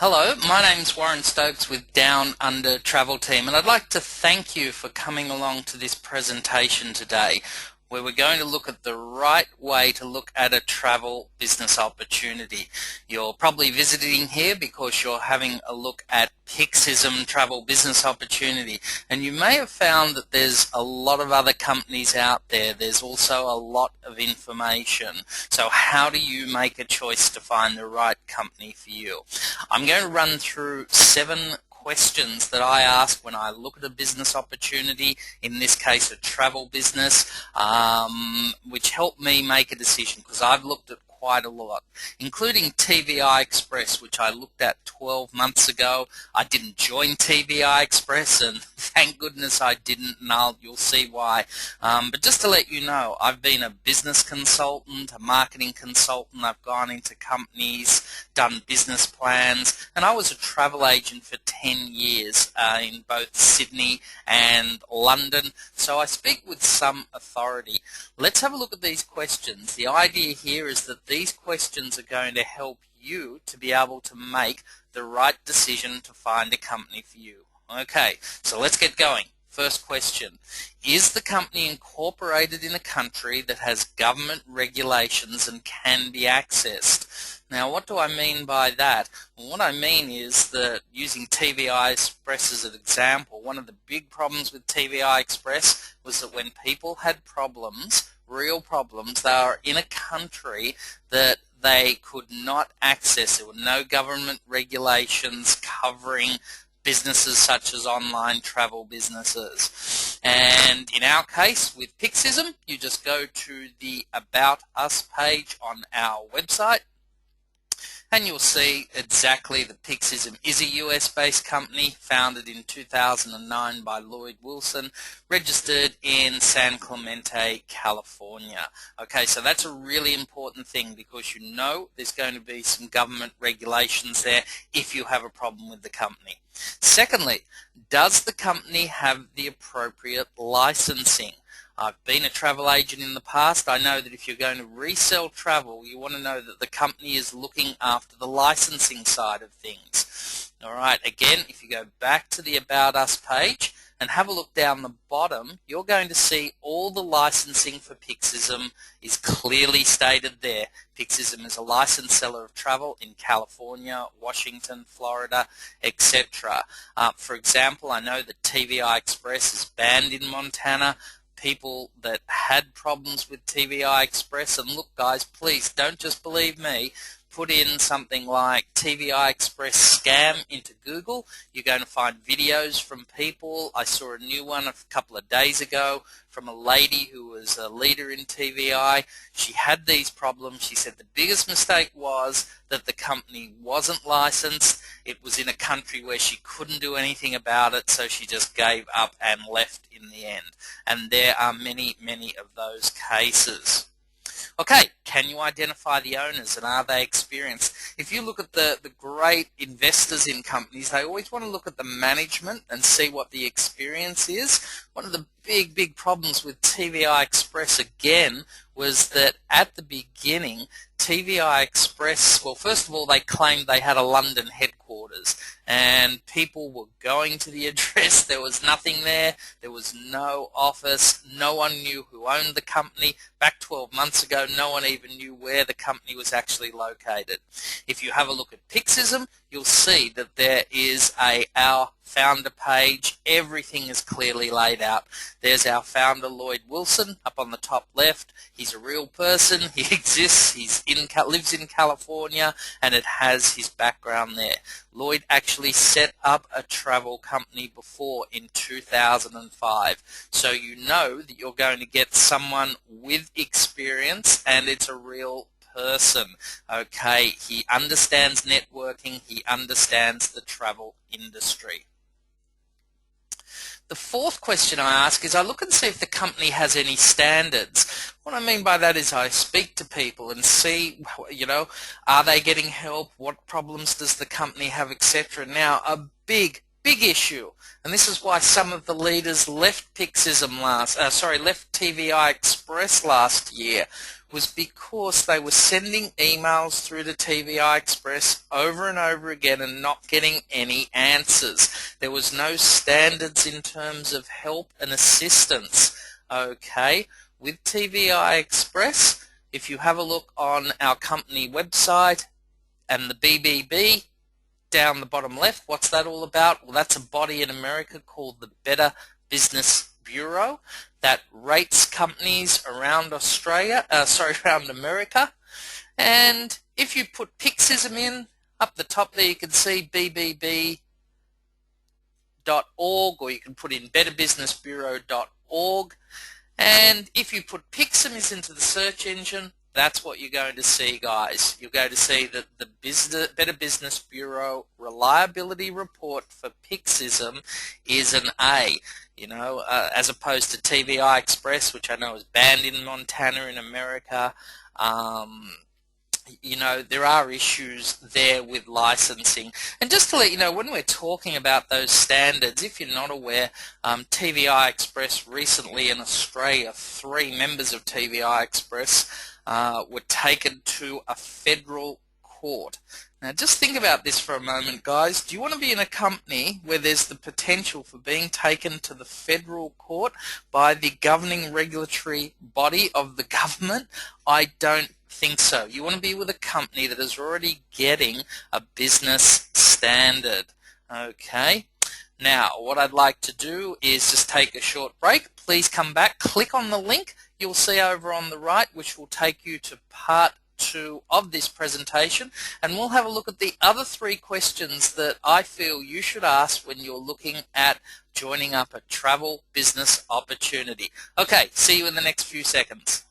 Hello, my name's Warren Stokes with Down Under Travel Team, and I'd like to thank you for coming along to this presentation today, where we're going to look at the right way to look at a travel business opportunity. You're probably visiting here because you're having a look at Pixism Travel Business Opportunity, and you may have found that there's a lot of other companies out there. There's also a lot of information. So how do you make a choice to find the right company for you? I'm going to run through 7 questions that I ask when I look at a business opportunity, in this case a travel business, which help me make a decision because I've looked at quite a lot, including TVI Express, which I looked at 12 months ago. I didn't join TVI Express, and thank goodness I didn't, and you'll see why. But just to let you know, I've been a business consultant, a marketing consultant. I've gone into companies, done business plans, and I was a travel agent for 10 years in both Sydney and London, so I speak with some authority. Let's have a look at these questions. The idea here is that these questions are going to help you to be able to make the right decision to find a company for you. Okay, so let's get going. First question, is the company incorporated in a country that has government regulations and can be accessed? Now, what do I mean by that? Well, what I mean is that, using TVI Express as an example, one of the big problems with TVI Express was that when people had problems, real problems, they were in a country that they could not access. There were no government regulations covering businesses such as online travel businesses. And in our case with Pixism, you just go to the About Us page on our website, and you'll see exactly that Pixism is a US-based company founded in 2009 by Lloyd Wilson, registered in San Clemente, California. Okay, so that's a really important thing because you know there's going to be some government regulations there if you have a problem with the company. Secondly, does the company have the appropriate licensing? I've been a travel agent in the past. I know that if you're going to resell travel, you want to know that the company is looking after the licensing side of things. All right, again, if you go back to the About Us page and have a look down the bottom, you're going to see all the licensing for Pixism is clearly stated there. Pixism is a licensed seller of travel in California, Washington, Florida, etc. For example, I know that TVI Express is banned in Montana. People that had problems with TVI Express, and look guys, please don't just believe me, put in something like TVI Express scam into Google. You're going to find videos from people. I saw a new one a couple of days ago from a lady who was a leader in TVI. She had these problems. She said the biggest mistake was that the company wasn't licensed. It was in a country where she couldn't do anything about it, so she just gave up and left in the end. And there are many, many of those cases. Okay, can you identify the owners and are they experienced? If you look at the great investors in companies, they always want to look at the management and see what the experience is. One of the big problems with TVI Express, again, was that at the beginning, TVI Express, well, first of all, they claimed they had a London headquarters, and people were going to the address. There was nothing there. There was no office. No one knew who owned the company. Back 12 months ago, no one even knew where the company was actually located. If you have a look at Pixism, you'll see that there is Our Founder page. Everything is clearly laid out. There's our founder, Lloyd Wilson, up on the top left. He's a real person. He exists. Lives in California, and it has his background there. Lloyd actually set up a travel company before in 2005. So you know that you're going to get someone with experience, and it's a real person. Okay, he understands networking. He understands the travel industry. The fourth question I ask is I look and see if the company has any standards. What I mean by that is I speak to people and see, are they getting help? What problems does the company have, etc. Now, a big issue, and this is why some of the leaders left left TVI Express last year, was because they were sending emails through to TVI Express over and over again and not getting any answers. There was no standards in terms of help and assistance. Okay, with TVI Express, if you have a look on our company website and the BBB down the bottom left, what's that all about? Well, that's a body in America called the Better Business Bureau that rates companies around around America. And if you put Pixism in, up the top there you can see bbb.org, or you can put in betterbusinessbureau.org. And if you put Pixism into the search engine, that's what you're going to see, guys. You're going to see that the Better Business Bureau reliability report for Pixism is an A. As opposed to TVI Express, which I know is banned in Montana in America. There are issues there with licensing. And just to let you know, when we're talking about those standards, if you're not aware, TVI Express recently in Australia, 3 members of TVI Express were taken to a federal court. Now just think about this for a moment, guys. Do you want to be in a company where there's the potential for being taken to the federal court by the governing regulatory body of the government? I don't think so. You want to be with a company that is already getting a business standard. Okay. Now, what I'd like to do is just take a short break. Please come back, click on the link you'll see over on the right, which will take you to part 2 of this presentation, and we'll have a look at the other 3 questions that I feel you should ask when you're looking at joining up a travel business opportunity. Okay, see you in the next few seconds.